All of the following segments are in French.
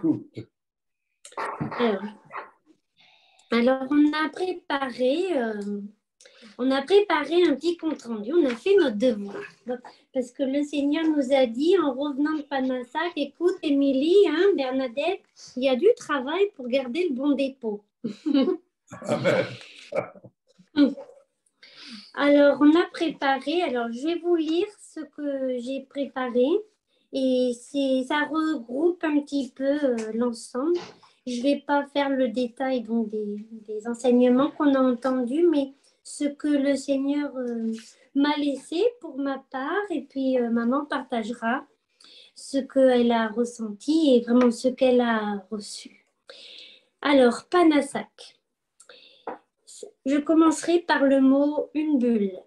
t'écoute. Alors, alors, on a préparé un petit compte-rendu, on a fait notre devoir. Parce que le Seigneur nous a dit en revenant de Panassac, écoute, Émilie, hein, Bernadette, il y a du travail pour garder le bon dépôt. Amen. Alors, on a préparé, alors je vais vous lire ce que j'ai préparé et ça regroupe un petit peu l'ensemble. Je ne vais pas faire le détail donc, des enseignements qu'on a entendus, mais ce que le Seigneur m'a laissé pour ma part, et puis maman partagera ce qu'elle a ressenti et vraiment ce qu'elle a reçu. Alors, Panassac. Je commencerai par le mot une bulle,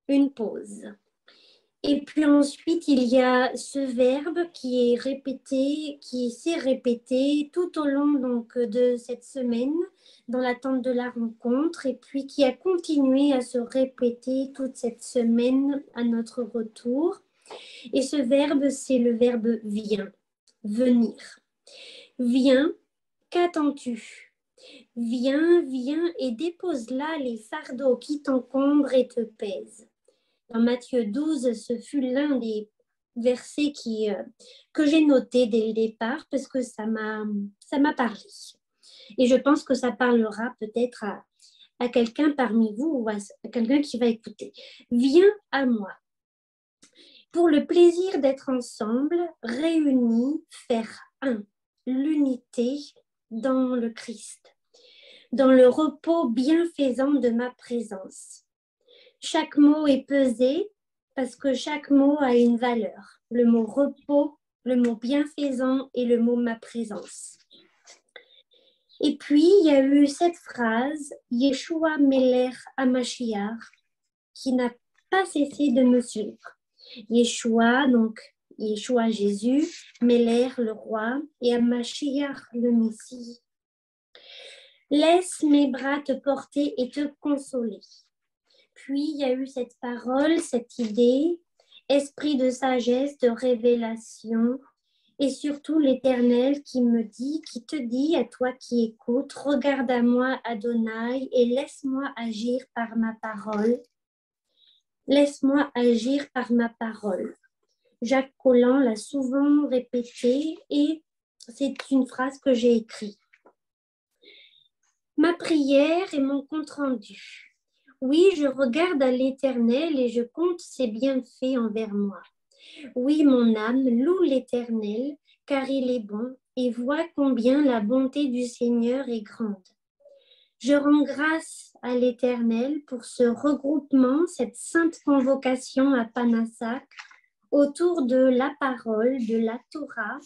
une pause. Et puis ensuite, il y a ce verbe qui est répété, qui s'est répété tout au long donc, de cette semaine dans l'attente de la rencontre et puis qui a continué à se répéter toute cette semaine à notre retour. Et ce verbe, c'est le verbe vient, venir. Viens, qu'attends-tu? Viens, viens et dépose là les fardeaux qui t'encombrent et te pèsent. Dans Matthieu 12, ce fut l'un des versets que j'ai noté dès le départ parce que ça m'a parlé. Et je pense que ça parlera peut-être à quelqu'un parmi vous ou à quelqu'un qui va écouter. Viens à moi. Pour le plaisir d'être ensemble, réunis, faire un, l'unité dans le Christ, dans le repos bienfaisant de ma présence. Chaque mot est pesé parce que chaque mot a une valeur. Le mot repos, le mot bienfaisant et le mot ma présence. Et puis, il y a eu cette phrase, Yeshua Meler Hamashiach, qui n'a pas cessé de me suivre. Yeshua, donc Yeshua Jésus, Meler le roi et Hamashiach le Messie. Laisse mes bras te porter et te consoler. Puis, il y a eu cette parole, cette idée, esprit de sagesse, de révélation, et surtout l'Éternel qui te dit à toi qui écoutes, regarde à moi, Adonai, et laisse-moi agir par ma parole. Laisse-moi agir par ma parole. Jacques Collin l'a souvent répété, et c'est une phrase que j'ai écrite. Ma prière et mon compte-rendu. Oui, je regarde à l'Éternel et je compte ses bienfaits envers moi. Oui, mon âme loue l'Éternel, car il est bon, et voit combien la bonté du Seigneur est grande. Je rends grâce à l'Éternel pour ce regroupement, cette sainte convocation à Panassac, autour de la parole, de la Torah,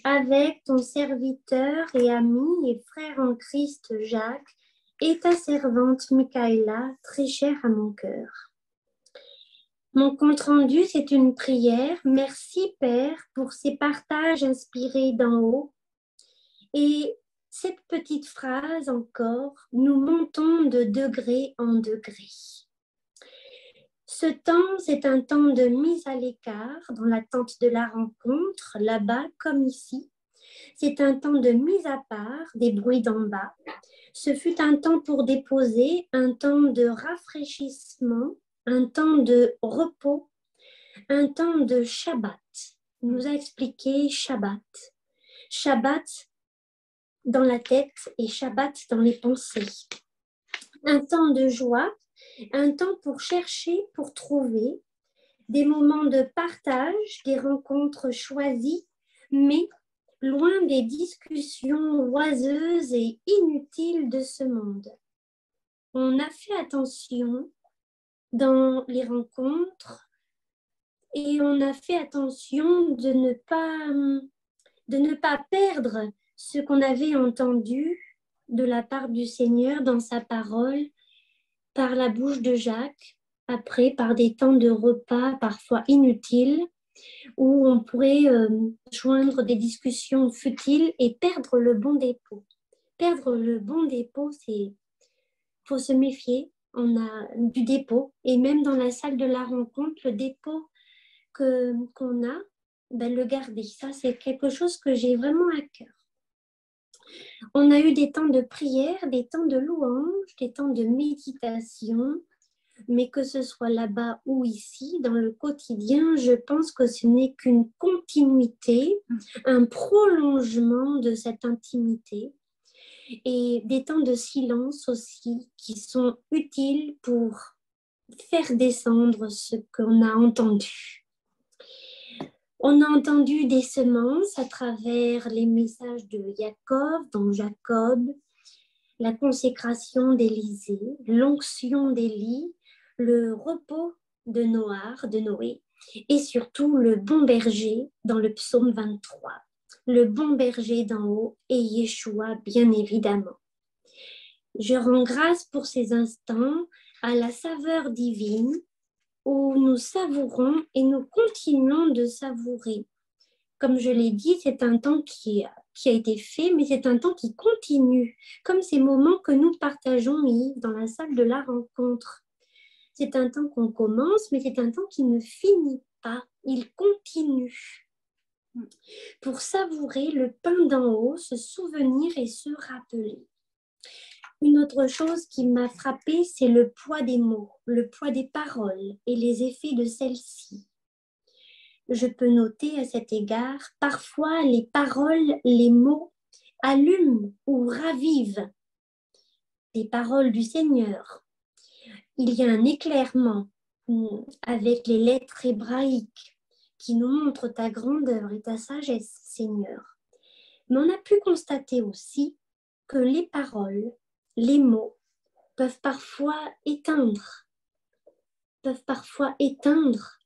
avec ton serviteur et ami et frère en Christ Jacques, et ta servante Michaela, très chère à mon cœur. Mon compte-rendu, c'est une prière. Merci Père pour ces partages inspirés d'en haut. Et cette petite phrase encore, nous montons de degré en degré. Ce temps, c'est un temps de mise à l'écart dans l'attente de la rencontre, là-bas comme ici. C'est un temps de mise à part des bruits d'en bas. Ce fut un temps pour déposer, un temps de rafraîchissement, un temps de repos, un temps de Shabbat. Il nous a expliqué Shabbat. Shabbat dans la tête et Shabbat dans les pensées. Un temps de joie, un temps pour chercher, pour trouver, des moments de partage, des rencontres choisies, mais loin des discussions oiseuses et inutiles de ce monde. On a fait attention dans les rencontres et on a fait attention de ne pas perdre ce qu'on avait entendu de la part du Seigneur dans sa parole, par la bouche de Jacques, après par des temps de repas parfois inutiles, où on pourrait joindre des discussions futiles et perdre le bon dépôt. Perdre le bon dépôt, c'est faut se méfier. On a du dépôt et même dans la salle de la rencontre, le dépôt qu'on a, ben, le garder. Ça, c'est quelque chose que j'ai vraiment à cœur. On a eu des temps de prière, des temps de louange, des temps de méditation, mais que ce soit là-bas ou ici, dans le quotidien, je pense que ce n'est qu'une continuité, un prolongement de cette intimité et des temps de silence aussi qui sont utiles pour faire descendre ce qu'on a entendu. On a entendu des semences à travers les messages de Jacob, dans Jacob, la consécration d'Élisée, l'onction d'Élie, le repos de Noé, et surtout le bon berger dans le psaume 23. Le bon berger d'en haut et Yeshua, bien évidemment. Je rends grâce pour ces instants à la saveur divine où nous savourons et nous continuons de savourer. Comme je l'ai dit, c'est un temps qui a été fait, mais c'est un temps qui continue, comme ces moments que nous partageons, Yves, dans la salle de la rencontre. C'est un temps qu'on commence, mais c'est un temps qui ne finit pas, il continue. Pour savourer le pain d'en haut, se souvenir et se rappeler. Une autre chose qui m'a frappée, c'est le poids des mots, le poids des paroles et les effets de celles-ci. Je peux noter à cet égard, parfois les paroles, les mots allument ou ravivent des paroles du Seigneur. Il y a un éclairement avec les lettres hébraïques qui nous montrent ta grandeur et ta sagesse, Seigneur. Mais on a pu constater aussi que les paroles, les mots peuvent parfois éteindre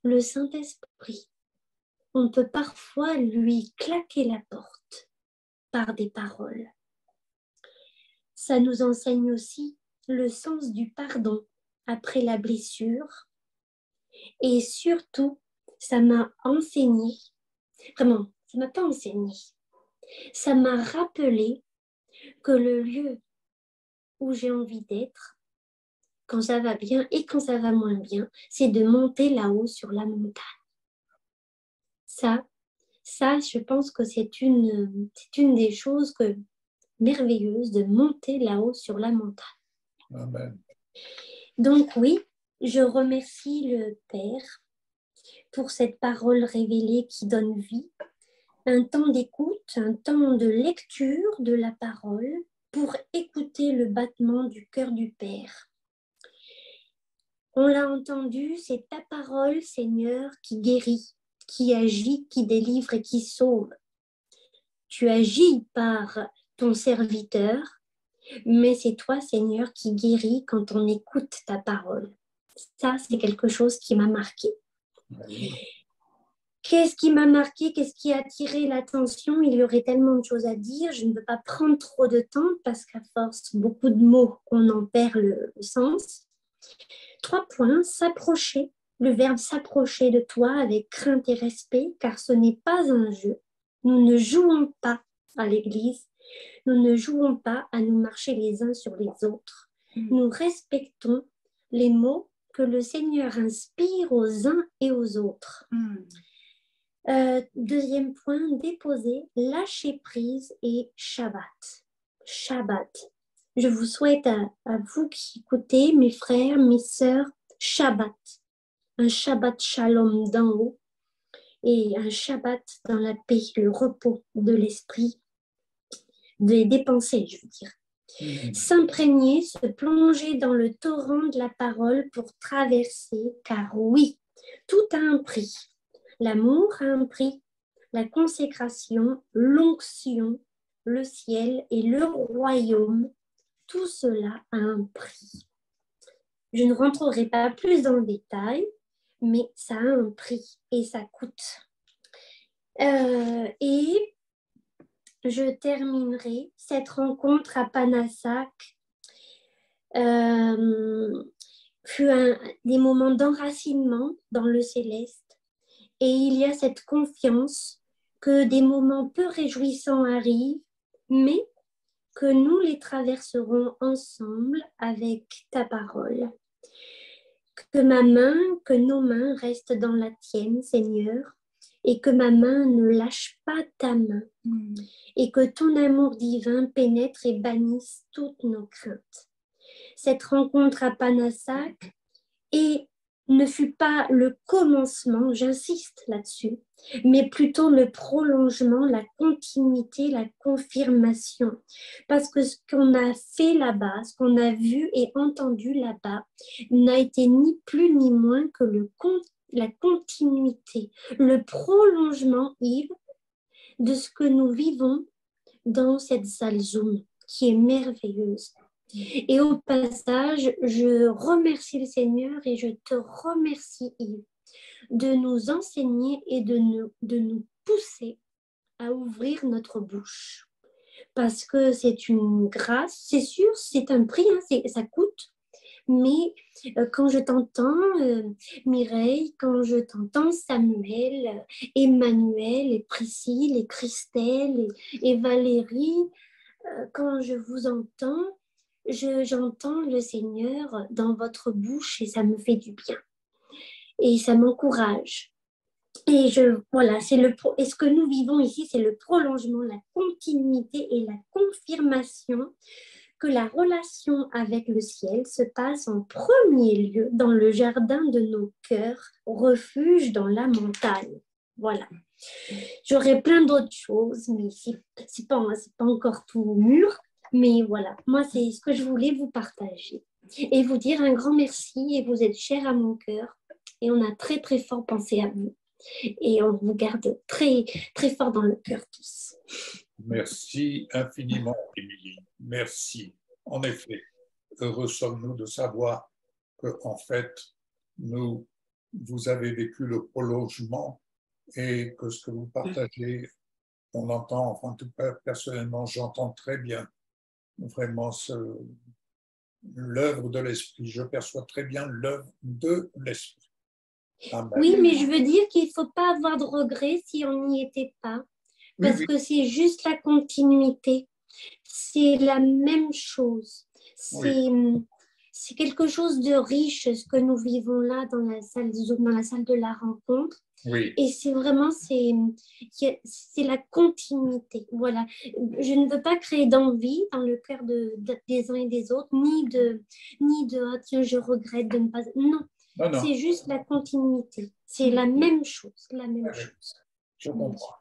le Saint-Esprit. On peut parfois lui claquer la porte par des paroles. Ça nous enseigne aussi le sens du pardon après la blessure. Et surtout, ça m'a enseigné, vraiment, ça m'a pas enseigné, ça m'a rappelé que le lieu où j'ai envie d'être, quand ça va bien et quand ça va moins bien, c'est de monter là-haut sur la montagne. Ça, je pense que c'est une des choses merveilleuses de monter là-haut sur la montagne. Amen. Donc oui, je remercie le Père pour cette parole révélée qui donne vie, un temps d'écoute, un temps de lecture de la parole pour écouter le battement du cœur du Père. On l'a entendu, c'est ta parole, Seigneur, qui guérit, qui agit, qui délivre et qui sauve. Tu agis par ton serviteur, mais c'est toi, Seigneur, qui guéris quand on écoute ta parole. Ça, c'est quelque chose qui m'a marqué. Qu'est-ce qui m'a marqué? Qu'est-ce qui a attiré l'attention? Il y aurait tellement de choses à dire. Je ne veux pas prendre trop de temps parce qu'à force, beaucoup de mots, on en perd le sens. 3 points. S'approcher. Le verbe s'approcher de toi avec crainte et respect, car ce n'est pas un jeu. Nous ne jouons pas à l'église. Nous ne jouons pas à nous marcher les uns sur les autres. Nous respectons les mots que le Seigneur inspire aux uns et aux autres. Deuxième point, déposer, lâcher prise et Shabbat. Shabbat. Je vous souhaite à vous qui écoutez, mes frères, mes sœurs, Shabbat. Un Shabbat shalom d'en haut et un Shabbat dans la paix, le repos de l'esprit, des pensées, je veux dire. S'imprégner, se plonger dans le torrent de la parole pour traverser, car oui, tout a un prix. L'amour a un prix, la consécration, l'onction, le ciel et le royaume, tout cela a un prix. Je ne rentrerai pas plus dans le détail, mais ça a un prix et ça coûte. Et je terminerai cette rencontre à Panassac. Fut des moments d'enracinement dans le céleste. Et il y a cette confiance que des moments peu réjouissants arrivent, mais que nous les traverserons ensemble avec ta parole. Que ma main, que nos mains restent dans la tienne, Seigneur, et que ma main ne lâche pas ta main et que ton amour divin pénètre et bannisse toutes nos craintes. Cette rencontre à Panassac ne fut pas le commencement, j'insiste là-dessus, mais plutôt le prolongement, la continuité, la confirmation. Parce que ce qu'on a fait là-bas, ce qu'on a vu et entendu là-bas, n'a été ni plus ni moins que la continuité, le prolongement, Yves, de ce que nous vivons dans cette salle Zoom, qui est merveilleuse. Et au passage, je remercie le Seigneur et je te remercie, Yves, de nous enseigner et de nous pousser à ouvrir notre bouche. Parce que c'est une grâce, c'est sûr, c'est un prix, hein, ça coûte. Mais quand je t'entends, Mireille, quand je t'entends, Samuel, Emmanuel, et Priscille, et Christelle, et Valérie, quand je vous entends, j'entends le Seigneur dans votre bouche et ça me fait du bien. Et ça m'encourage. Et voilà, et ce que nous vivons ici, c'est le prolongement, la continuité et la confirmation que la relation avec le ciel se passe en premier lieu dans le jardin de nos cœurs, refuge dans la montagne. Voilà. J'aurais plein d'autres choses, mais c'est pas encore tout mûr. Mais voilà, moi, c'est ce que je voulais vous partager et vous dire un grand merci. Et vous êtes chers à mon cœur et on a très, très fort pensé à vous. Et on vous garde très, très fort dans le cœur tous. Merci infiniment, Émilie. Merci. En effet, heureux sommes-nous de savoir que, en fait, vous avez vécu le prolongement et que ce que vous partagez, on entend, enfin, en tout cas, personnellement, j'entends très bien vraiment l'œuvre de l'esprit. Je perçois très bien l'œuvre de l'esprit. Amen. Oui, mais je veux dire qu'il ne faut pas avoir de regrets si on n'y était pas, parce que c'est juste la continuité. C'est la même chose. C'est quelque chose de riche, ce que nous vivons là dans la salle de la rencontre. Oui. Et c'est vraiment, c'est la continuité. Voilà. Je ne veux pas créer d'envie dans le cœur des uns et des autres, ni de ah, tiens, je regrette de ne pas. Non. C'est juste la continuité. C'est la même chose. La même chose. Je comprends.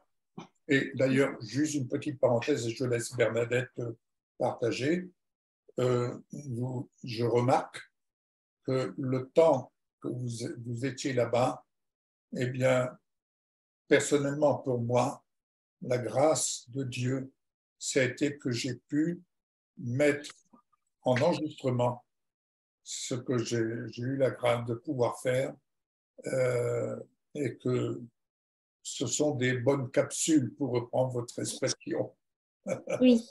Et d'ailleurs, juste une petite parenthèse, et je laisse Bernadette partager. Je remarque que le temps que vous étiez là-bas, eh bien, personnellement pour moi, la grâce de Dieu, ça a été que j'ai pu mettre en enregistrement ce que j'ai eu la grâce de pouvoir faire et que ce sont des bonnes capsules pour reprendre votre expression. Oui.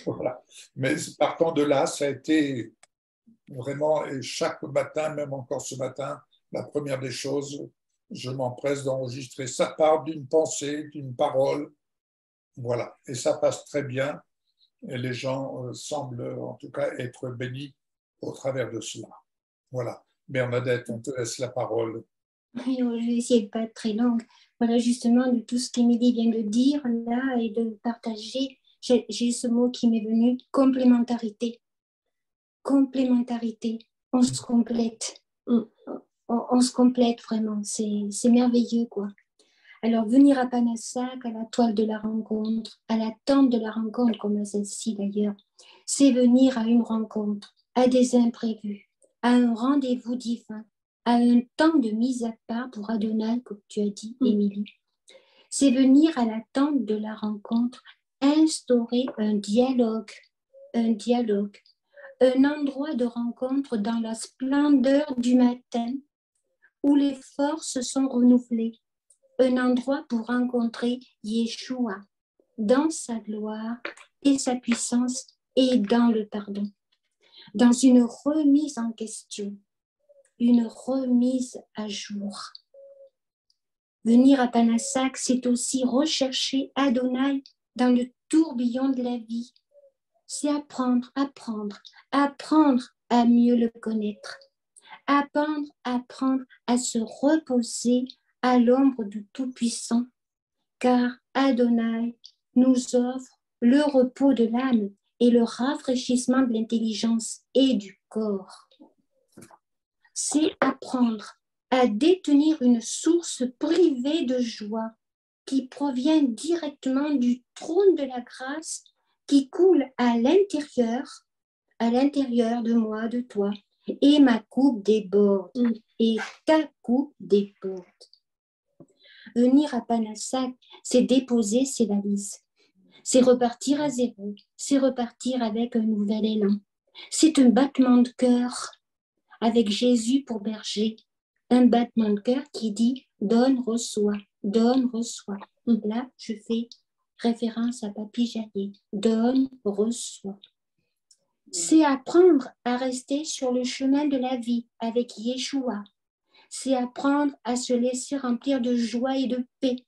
Voilà. Mais partant de là, ça a été vraiment, et chaque matin, même encore ce matin, la première des choses, je m'empresse d'enregistrer. Ça part d'une pensée, d'une parole. Voilà. Et ça passe très bien. Et les gens semblent en tout cas être bénis au travers de cela. Voilà. Bernadette, on te laisse la parole. Oui, je vais essayer de ne pas être très longue. Voilà, justement, de tout ce qu'Émilie vient de dire là et de partager, j'ai ce mot qui m'est venu, complémentarité. Complémentarité. On se complète. On se complète vraiment. C'est merveilleux, quoi. Alors, venir à Panassac, à la toile de la rencontre, à la tente de la rencontre, comme celle-ci d'ailleurs, c'est venir à une rencontre, à des imprévus, à un rendez-vous divin, à un temps de mise à part pour Adonai, comme tu as dit, Émilie. C'est venir à la tente de la rencontre, instaurer un dialogue, un endroit de rencontre dans la splendeur du matin, où les forces sont renouvelées, un endroit pour rencontrer Yeshua dans sa gloire et sa puissance et dans le pardon, dans une remise en question, une remise à jour. Venir à Panassac, c'est aussi rechercher Adonai dans le tourbillon de la vie. C'est apprendre à mieux le connaître, apprendre à se reposer à l'ombre du Tout-Puissant, car Adonai nous offre le repos de l'âme et le rafraîchissement de l'intelligence et du corps. C'est apprendre à détenir une source privée de joie qui provient directement du trône de la grâce qui coule à l'intérieur de moi, de toi, et ma coupe déborde, et ta coupe déborde. Venir à Panassac, c'est déposer ses valises, c'est repartir à zéro, c'est repartir avec un nouvel élan. C'est un battement de cœur avec Jésus pour berger, un battement de cœur qui dit « donne, reçois ». Donne, reçois. Là, je fais référence à Papy Jaillet. Donne, reçois. C'est apprendre à rester sur le chemin de la vie avec Yeshua. C'est apprendre à se laisser remplir de joie et de paix.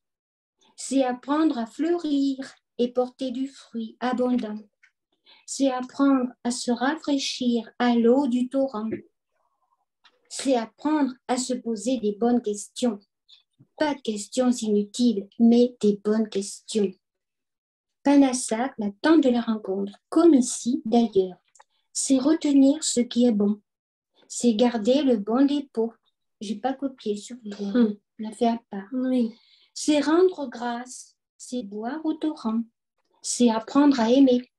C'est apprendre à fleurir et porter du fruit abondant. C'est apprendre à se rafraîchir à l'eau du torrent. C'est apprendre à se poser des bonnes questions. Pas de questions inutiles, mais des bonnes questions. Panassac, la tente de la rencontre, comme ici d'ailleurs, c'est retenir ce qui est bon. C'est garder le bon dépôt. Je n'ai pas copié sur le on l'a fait à part. Oui. C'est rendre grâce, c'est boire au torrent. C'est apprendre à aimer.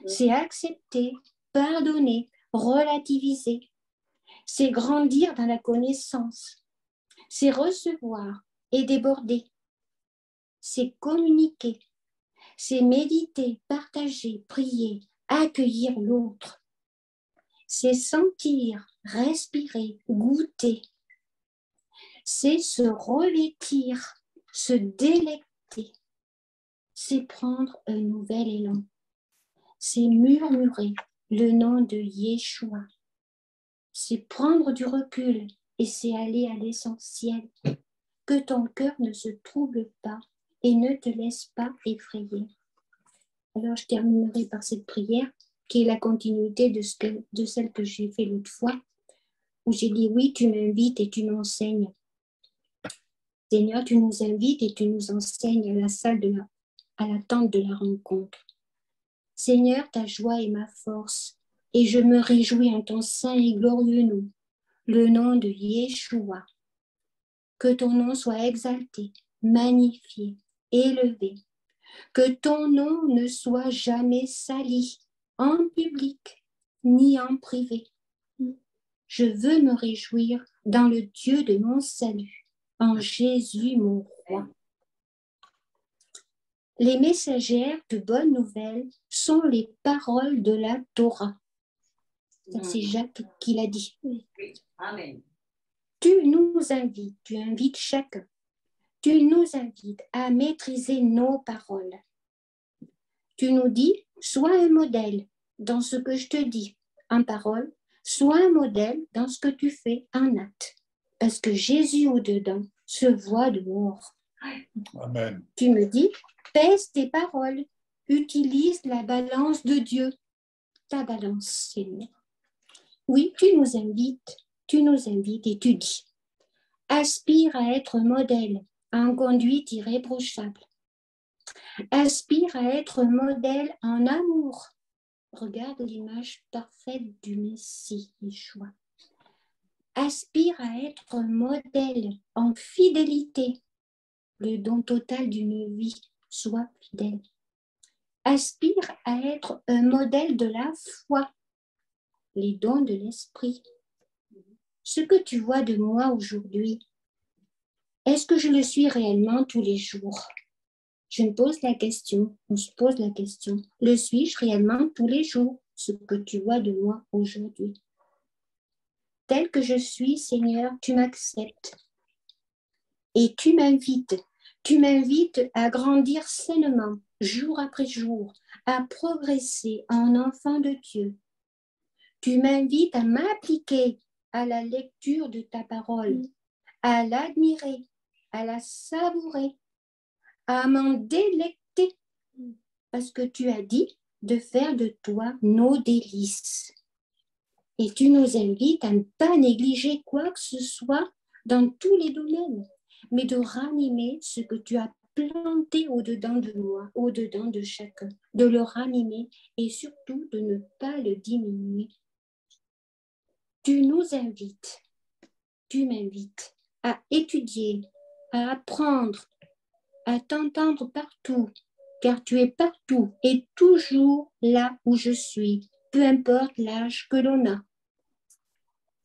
C'est accepter, pardonner, relativiser. C'est grandir dans la connaissance. C'est recevoir et déborder. C'est communiquer. C'est méditer, partager, prier, accueillir l'autre. C'est sentir, respirer, goûter. C'est se revêtir, se délecter. C'est prendre un nouvel élan. C'est murmurer le nom de Yeshua. C'est prendre du recul et c'est aller à l'essentiel. Que ton cœur ne se trouble pas et ne te laisse pas effrayer. Alors, je terminerai par cette prière qui est la continuité de celle que j'ai fait l'autre fois, où j'ai dit, oui, tu m'invites et tu m'enseignes. Seigneur, tu nous invites et tu nous enseignes à la tente de la rencontre. Seigneur, ta joie est ma force et je me réjouis en ton saint et glorieux nom, le nom de Yeshua. Que ton nom soit exalté, magnifié, élevé. Que ton nom ne soit jamais sali en public ni en privé. Je veux me réjouir dans le Dieu de mon salut, en Jésus mon roi. Les messagères de bonnes nouvelles sont les paroles de la Torah. Ça, c'est Jacques qui l'a dit. Amen. Tu nous invites, tu invites chacun. Tu nous invites à maîtriser nos paroles. Tu nous dis, sois un modèle dans ce que je te dis en parole, sois un modèle dans ce que tu fais en acte. Parce que Jésus au-dedans se voit dehors. Amen. Tu me dis, pèse tes paroles, utilise la balance de Dieu. Ta balance, Seigneur. Oui, tu nous invites et tu dis, aspire à être modèle en conduite irréprochable. Aspire à être modèle en amour. Regarde l'image parfaite du Messie, Yeshua. Aspire à être modèle en fidélité. Le don total d'une vie, soit fidèle. Aspire à être un modèle de la foi. Les dons de l'esprit. Ce que tu vois de moi aujourd'hui, est-ce que je le suis réellement tous les jours? Je me pose la question, on se pose la question. Le suis-je réellement tous les jours, ce que tu vois de moi aujourd'hui? Tel que je suis, Seigneur, tu m'acceptes. Et tu m'invites à grandir sainement, jour après jour, à progresser en enfant de Dieu. Tu m'invites à m'appliquer à la lecture de ta parole, à l'admirer, à la savourer, à m'en délecter, parce que tu as dit de faire de toi nos délices. Et tu nous invites à ne pas négliger quoi que ce soit dans tous les domaines, mais de ranimer ce que tu as planté au-dedans de moi, au-dedans de chacun, de le ranimer et surtout de ne pas le diminuer. Tu nous invites, tu m'invites à étudier, à apprendre, à t'entendre partout, car tu es partout et toujours là où je suis, peu importe l'âge que l'on a.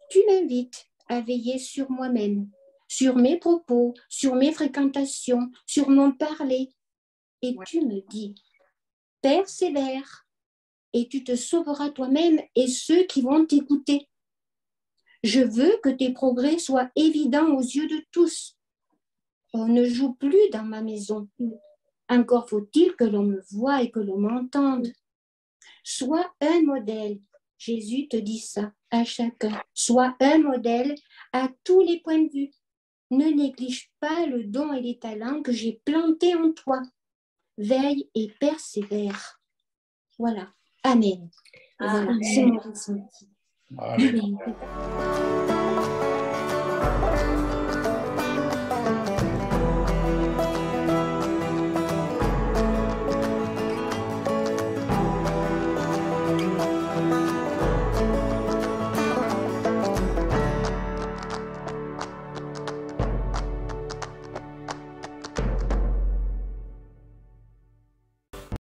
Tu m'invites à veiller sur moi-même, sur mes propos, sur mes fréquentations, sur mon parler. Et tu me dis, persévère, et tu te sauveras toi-même et ceux qui vont t'écouter. Je veux que tes progrès soient évidents aux yeux de tous. On ne joue plus dans ma maison. Encore faut-il que l'on me voie et que l'on m'entende. Sois un modèle. Jésus te dit ça à chacun. Sois un modèle à tous les points de vue. Ne néglige pas le don et les talents que j'ai plantés en toi. Veille et persévère. Voilà. Amen. Voilà, c'est mon ressenti. Allez. Amen.